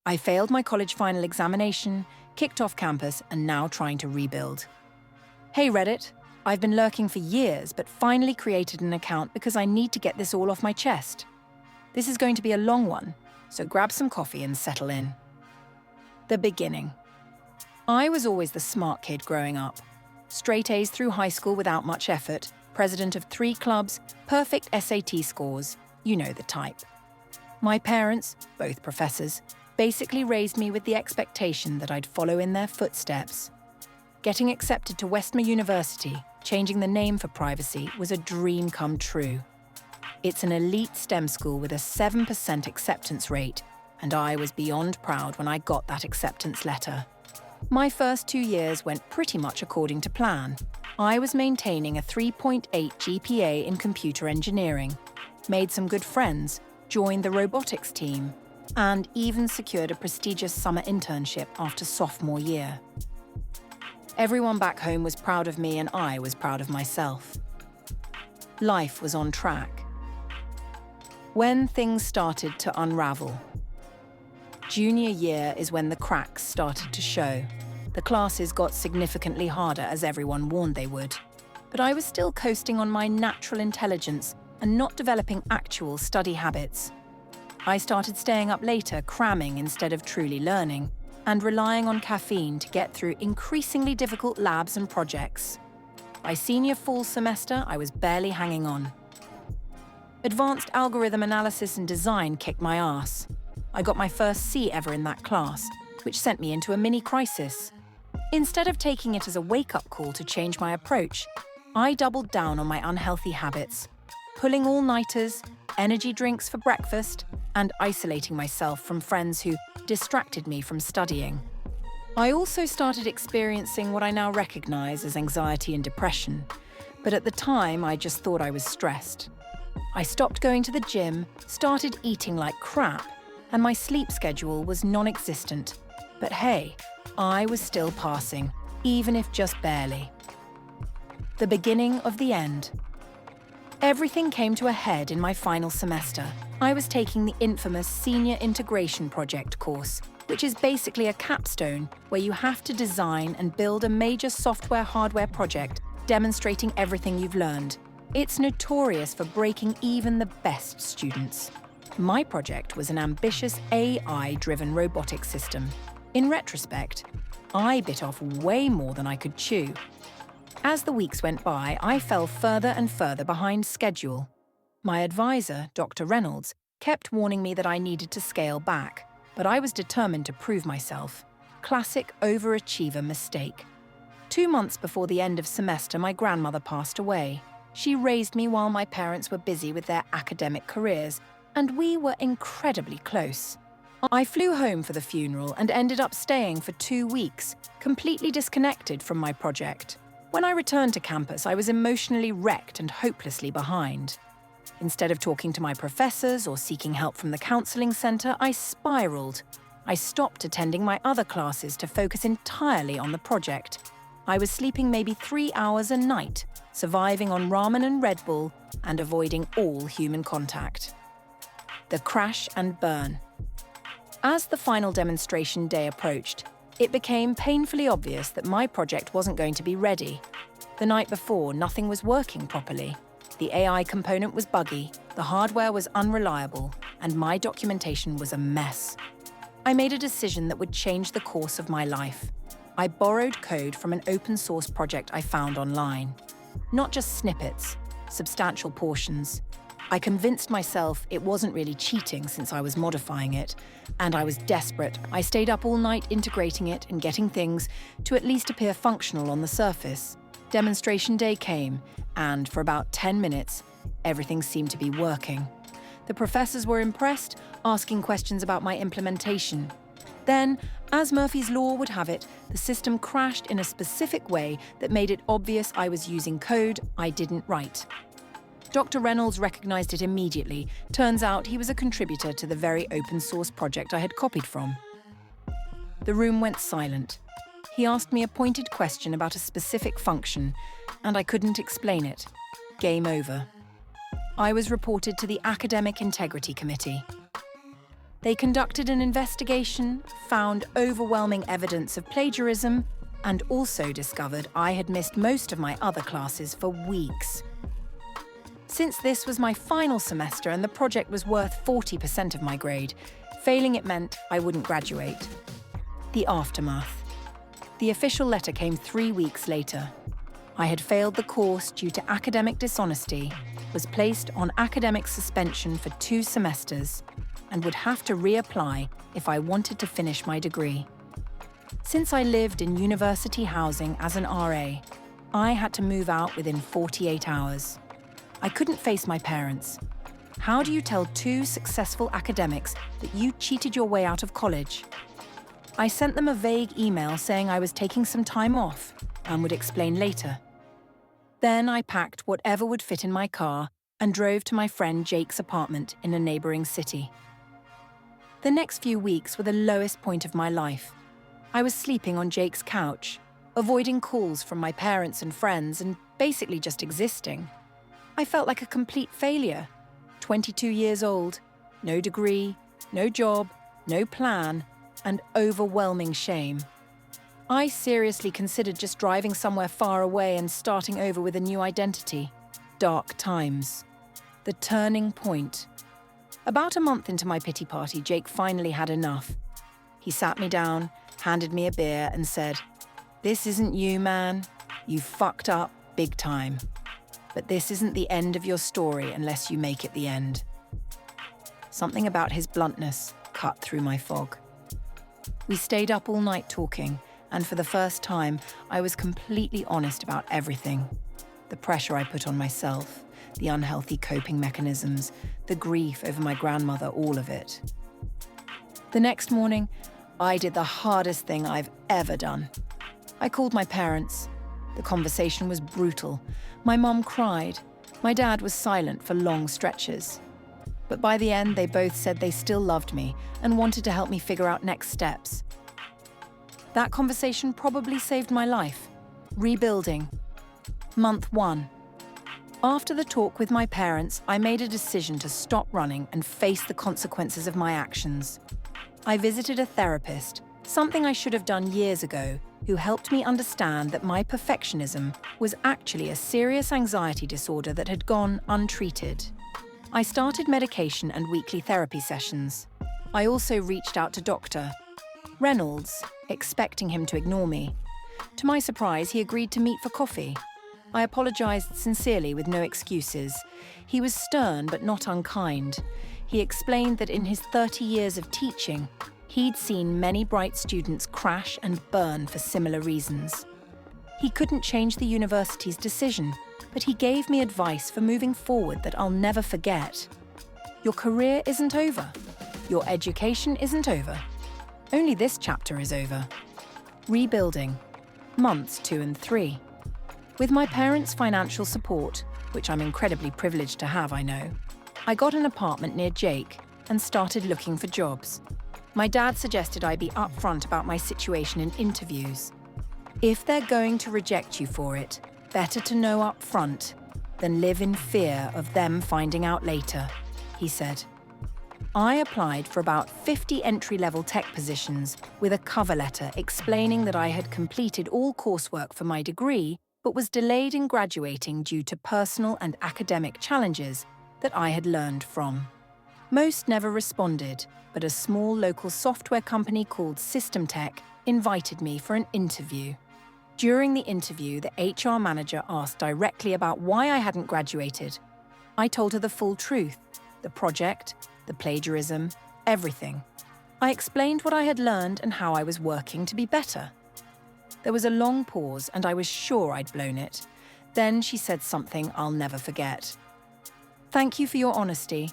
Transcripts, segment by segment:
I failed my college final examination, kicked off campus, and now trying to rebuild. Hey Reddit, I've been lurking for years, but finally created an account because I need to get this all off my chest. This is going to be a long one, so grab some coffee and settle in. The beginning. I was always the smart kid growing up. Straight A's through high school without much effort, president of 3 clubs, perfect SAT scores, you know the type. My parents, both professors, basically raised me with the expectation that I'd follow in their footsteps. Getting accepted to Westmere University, changing the name for privacy, was a dream come true. It's an elite STEM school with a 7% acceptance rate, and I was beyond proud when I got that acceptance letter. My first 2 years went pretty much according to plan. I was maintaining a 3.8 GPA in computer engineering, made some good friends, joined the robotics team, and even secured a prestigious summer internship after sophomore year. Everyone back home was proud of me and I was proud of myself. Life was on track. When things started to unravel. Junior year is when the cracks started to show. The classes got significantly harder, as everyone warned they would. But I was still coasting on my natural intelligence and not developing actual study habits. I started staying up later, cramming instead of truly learning, and relying on caffeine to get through increasingly difficult labs and projects. By senior fall semester, I was barely hanging on. Advanced algorithm analysis and design kicked my ass. I got my first C ever in that class, which sent me into a mini crisis. Instead of taking it as a wake-up call to change my approach, I doubled down on my unhealthy habits, pulling all-nighters, energy drinks for breakfast, and isolating myself from friends who distracted me from studying. I also started experiencing what I now recognize as anxiety and depression, but at the time I just thought I was stressed. I stopped going to the gym, started eating like crap, and my sleep schedule was non-existent. But hey, I was still passing, even if just barely. The beginning of the end. Everything came to a head in my final semester. I was taking the infamous Senior Integration Project course, which is basically a capstone where you have to design and build a major software-hardware project demonstrating everything you've learned. It's notorious for breaking even the best students. My project was an ambitious AI-driven robotics system. In retrospect, I bit off way more than I could chew. As the weeks went by, I fell further and further behind schedule. My advisor, Dr. Reynolds, kept warning me that I needed to scale back, but I was determined to prove myself. Classic overachiever mistake. 2 months before the end of semester, my grandmother passed away. She raised me while my parents were busy with their academic careers, and we were incredibly close. I flew home for the funeral and ended up staying for 2 weeks, completely disconnected from my project. When I returned to campus, I was emotionally wrecked and hopelessly behind. Instead of talking to my professors or seeking help from the counseling center, I spiraled. I stopped attending my other classes to focus entirely on the project. I was sleeping maybe 3 hours a night, surviving on ramen and Red Bull, and avoiding all human contact. The crash and burn. As the final demonstration day approached, it became painfully obvious that my project wasn't going to be ready. The night before, nothing was working properly. The AI component was buggy, the hardware was unreliable, and my documentation was a mess. I made a decision that would change the course of my life. I borrowed code from an open-source project I found online. Not just snippets, substantial portions. I convinced myself it wasn't really cheating since I was modifying it, and I was desperate. I stayed up all night integrating it and getting things to at least appear functional on the surface. Demonstration day came, and for about 10 minutes, everything seemed to be working. The professors were impressed, asking questions about my implementation. Then, as Murphy's Law would have it, the system crashed in a specific way that made it obvious I was using code I didn't write. Dr. Reynolds recognized it immediately. Turns out he was a contributor to the very open-source project I had copied from. The room went silent. He asked me a pointed question about a specific function, and I couldn't explain it. Game over. I was reported to the Academic Integrity Committee. They conducted an investigation, found overwhelming evidence of plagiarism, and also discovered I had missed most of my other classes for weeks. Since this was my final semester and the project was worth 40% of my grade, failing it meant I wouldn't graduate. The aftermath. The official letter came 3 weeks later. I had failed the course due to academic dishonesty, was placed on academic suspension for 2 semesters, and would have to reapply if I wanted to finish my degree. Since I lived in university housing as an RA, I had to move out within 48 hours. I couldn't face my parents. How do you tell 2 successful academics that you cheated your way out of college? I sent them a vague email saying I was taking some time off and would explain later. Then I packed whatever would fit in my car and drove to my friend Jake's apartment in a neighbouring city. The next few weeks were the lowest point of my life. I was sleeping on Jake's couch, avoiding calls from my parents and friends, and basically just existing. I felt like a complete failure. 22 years old, no degree, no job, no plan, and overwhelming shame. I seriously considered just driving somewhere far away and starting over with a new identity. Dark times. The turning point. About a month into my pity party, Jake finally had enough. He sat me down, handed me a beer, and said, "This isn't you, man. You fucked up big time. But this isn't the end of your story unless you make it the end." Something about his bluntness cut through my fog. We stayed up all night talking, and for the first time, I was completely honest about everything. The pressure I put on myself, the unhealthy coping mechanisms, the grief over my grandmother, all of it. The next morning, I did the hardest thing I've ever done. I called my parents. The conversation was brutal. My mum cried. My dad was silent for long stretches. But by the end, they both said they still loved me and wanted to help me figure out next steps. That conversation probably saved my life. Rebuilding. Month 1. After the talk with my parents, I made a decision to stop running and face the consequences of my actions. I visited a therapist, something I should have done years ago, who helped me understand that my perfectionism was actually a serious anxiety disorder that had gone untreated. I started medication and weekly therapy sessions. I also reached out to Dr. Reynolds, expecting him to ignore me. To my surprise, he agreed to meet for coffee. I apologized sincerely with no excuses. He was stern but not unkind. He explained that in his 30 years of teaching, he'd seen many bright students crash and burn for similar reasons. He couldn't change the university's decision, but he gave me advice for moving forward that I'll never forget. Your career isn't over. Your education isn't over. Only this chapter is over. Rebuilding. Months 2 and 3. With my parents' financial support, which I'm incredibly privileged to have, I know, I got an apartment near Jake and started looking for jobs. My dad suggested I be upfront about my situation in interviews. If they're going to reject you for it, better to know up front than live in fear of them finding out later, he said. I applied for about 50 entry-level tech positions with a cover letter explaining that I had completed all coursework for my degree but was delayed in graduating due to personal and academic challenges that I had learned from. Most never responded, but a small local software company called System Tech invited me for an interview. During the interview, the HR manager asked directly about why I hadn't graduated. I told her the full truth, the project, the plagiarism, everything. I explained what I had learned and how I was working to be better. There was a long pause and I was sure I'd blown it. Then she said something I'll never forget. "Thank you for your honesty.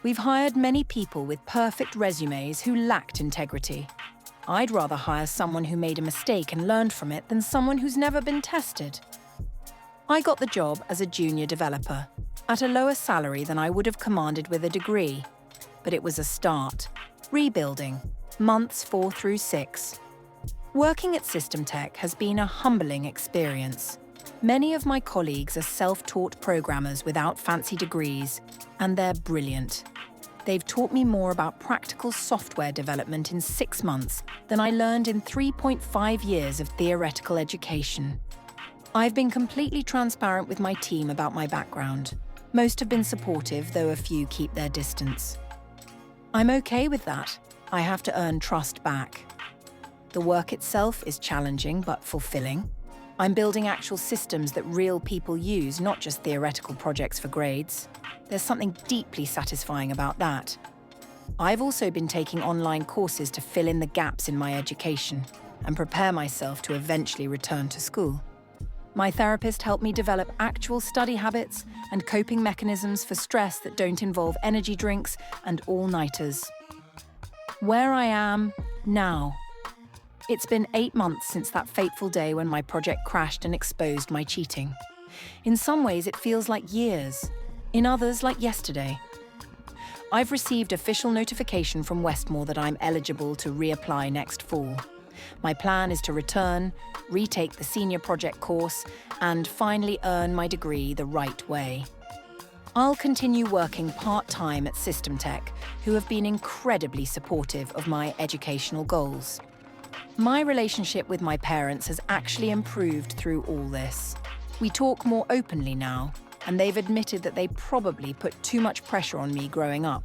We've hired many people with perfect resumes who lacked integrity. I'd rather hire someone who made a mistake and learned from it than someone who's never been tested." I got the job as a junior developer, at a lower salary than I would have commanded with a degree. But it was a start. Rebuilding. Months 4 through 6. Working at System Tech has been a humbling experience. Many of my colleagues are self-taught programmers without fancy degrees, and they're brilliant. They've taught me more about practical software development in 6 months than I learned in 3.5 years of theoretical education. I've been completely transparent with my team about my background. Most have been supportive, though a few keep their distance. I'm okay with that. I have to earn trust back. The work itself is challenging but fulfilling. I'm building actual systems that real people use, not just theoretical projects for grades. There's something deeply satisfying about that. I've also been taking online courses to fill in the gaps in my education and prepare myself to eventually return to school. My therapist helped me develop actual study habits and coping mechanisms for stress that don't involve energy drinks and all-nighters. Where I am now. It's been 8 months since that fateful day when my project crashed and exposed my cheating. In some ways, it feels like years. In others, like yesterday. I've received official notification from Westmore that I'm eligible to reapply next fall. My plan is to return, retake the senior project course, and finally earn my degree the right way. I'll continue working part-time at System Tech, who have been incredibly supportive of my educational goals. My relationship with my parents has actually improved through all this. We talk more openly now, and they've admitted that they probably put too much pressure on me growing up.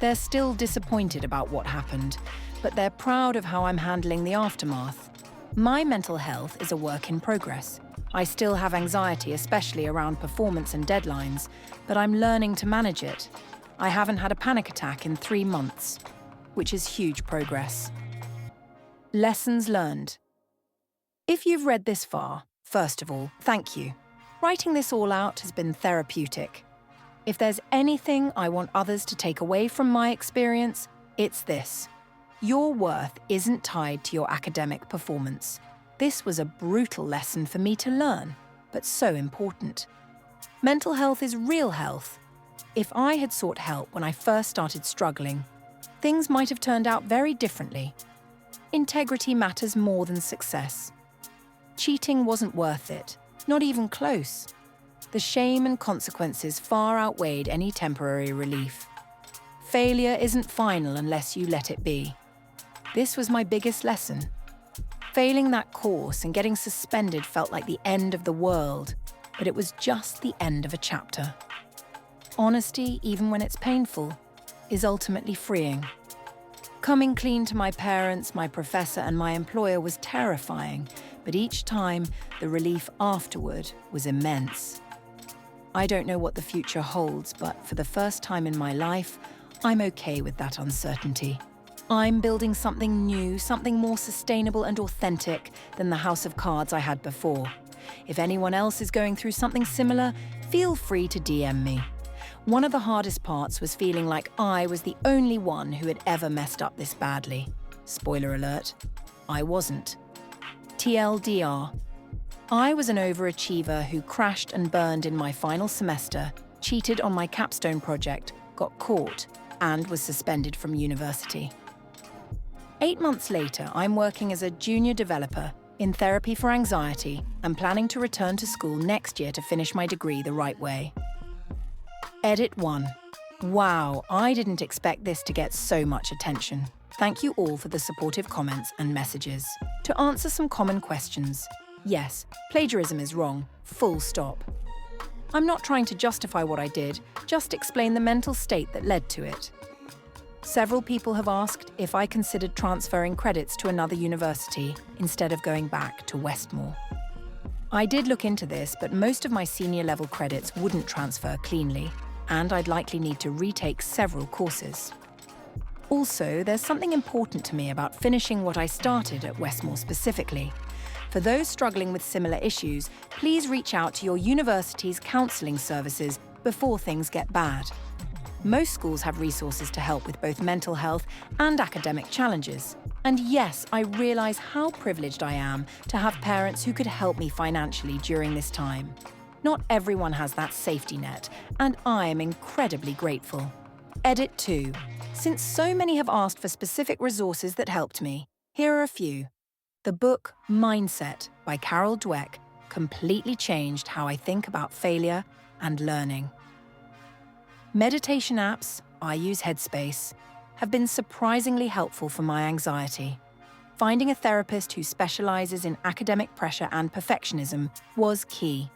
They're still disappointed about what happened, but they're proud of how I'm handling the aftermath. My mental health is a work in progress. I still have anxiety, especially around performance and deadlines, but I'm learning to manage it. I haven't had a panic attack in 3 months, which is huge progress. Lessons learned. If you've read this far, first of all, thank you. Writing this all out has been therapeutic. If there's anything I want others to take away from my experience, it's this. Your worth isn't tied to your academic performance. This was a brutal lesson for me to learn, but so important. Mental health is real health. If I had sought help when I first started struggling, things might have turned out very differently. Integrity matters more than success. Cheating wasn't worth it, not even close. The shame and consequences far outweighed any temporary relief. Failure isn't final unless you let it be. This was my biggest lesson. Failing that course and getting suspended felt like the end of the world, but it was just the end of a chapter. Honesty, even when it's painful, is ultimately freeing. Coming clean to my parents, my professor, and my employer was terrifying, but each time, the relief afterward was immense. I don't know what the future holds, but for the first time in my life, I'm okay with that uncertainty. I'm building something new, something more sustainable and authentic than the house of cards I had before. If anyone else is going through something similar, feel free to DM me. One of the hardest parts was feeling like I was the only one who had ever messed up this badly. Spoiler alert, I wasn't. TLDR. I was an overachiever who crashed and burned in my final semester, cheated on my capstone project, got caught, and was suspended from university. 8 months later, I'm working as a junior developer in therapy for anxiety and planning to return to school next year to finish my degree the right way. Edit 1. Wow, I didn't expect this to get so much attention. Thank you all for the supportive comments and messages. To answer some common questions. Yes, plagiarism is wrong, full stop. I'm not trying to justify what I did, just explain the mental state that led to it. Several people have asked if I considered transferring credits to another university instead of going back to Westmore. I did look into this, but most of my senior level credits wouldn't transfer cleanly, and I'd likely need to retake several courses. Also, there's something important to me about finishing what I started at Westmore specifically. For those struggling with similar issues, please reach out to your university's counselling services before things get bad. Most schools have resources to help with both mental health and academic challenges. And yes, I realise how privileged I am to have parents who could help me financially during this time. Not everyone has that safety net, and I am incredibly grateful. Edit 2. Since so many have asked for specific resources that helped me, here are a few. The book Mindset by Carol Dweck completely changed how I think about failure and learning. Meditation apps I use Headspace, have been surprisingly helpful for my anxiety. Finding a therapist who specializes in academic pressure and perfectionism was key.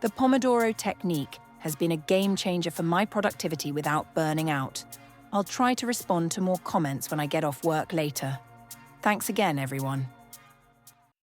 The Pomodoro technique has been a game changer for my productivity without burning out. I'll try to respond to more comments when I get off work later. Thanks again, everyone.